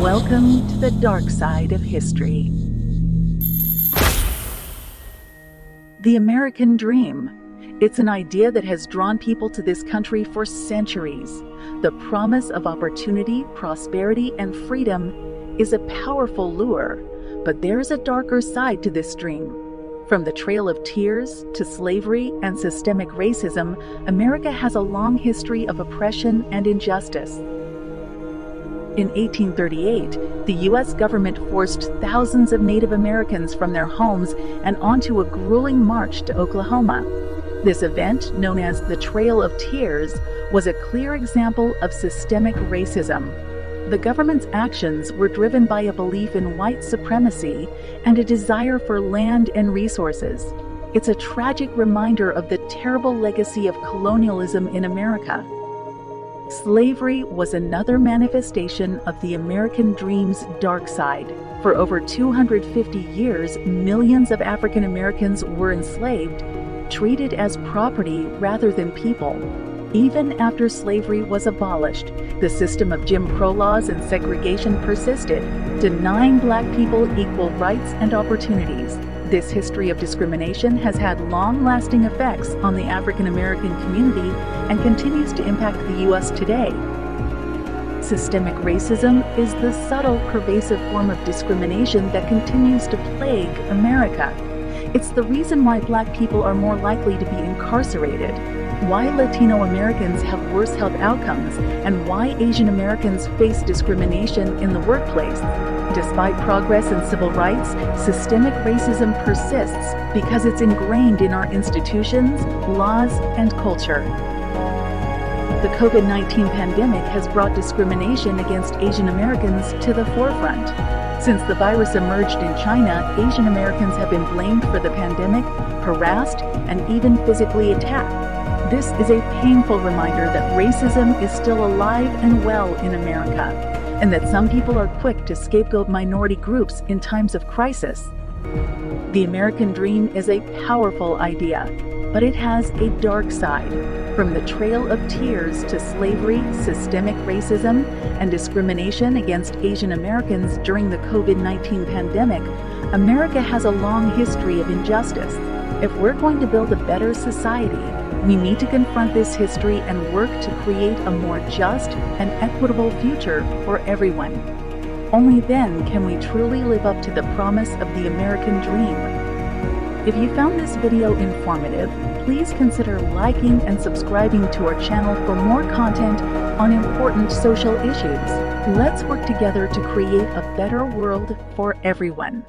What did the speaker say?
Welcome to the dark side of history. The American Dream. It's an idea that has drawn people to this country for centuries. The promise of opportunity, prosperity, and freedom is a powerful lure, but there's a darker side to this dream. From the Trail of Tears to slavery and systemic racism, America has a long history of oppression and injustice. In 1838, the U.S. government forced thousands of Native Americans from their homes and onto a grueling march to Oklahoma. This event, known as the Trail of Tears, was a clear example of systemic racism. The government's actions were driven by a belief in white supremacy and a desire for land and resources. It's a tragic reminder of the terrible legacy of colonialism in America. Slavery was another manifestation of the American dream's dark side. For over 250 years, millions of African Americans were enslaved, treated as property rather than people. Even after slavery was abolished, the system of Jim Crow laws and segregation persisted, denying Black people equal rights and opportunities. This history of discrimination has had long-lasting effects on the African American community and continues to impact the U.S. today. Systemic racism is the subtle, pervasive form of discrimination that continues to plague America. It's the reason why Black people are more likely to be incarcerated, why Latino Americans have worse health outcomes, and why Asian Americans face discrimination in the workplace. Despite progress in civil rights, systemic racism persists because it's ingrained in our institutions, laws, and culture. The COVID-19 pandemic has brought discrimination against Asian Americans to the forefront. Since the virus emerged in China, Asian Americans have been blamed for the pandemic, harassed, and even physically attacked. This is a painful reminder that racism is still alive and well in America, and that some people are quick to scapegoat minority groups in times of crisis. The American dream is a powerful idea, but it has a dark side. From the Trail of Tears to slavery, systemic racism, and discrimination against Asian Americans during the COVID-19 pandemic, America has a long history of injustice. If we're going to build a better society, we need to confront this history and work to create a more just and equitable future for everyone. Only then can we truly live up to the promise of the American dream. If you found this video informative, please consider liking and subscribing to our channel for more content on important social issues. Let's work together to create a better world for everyone.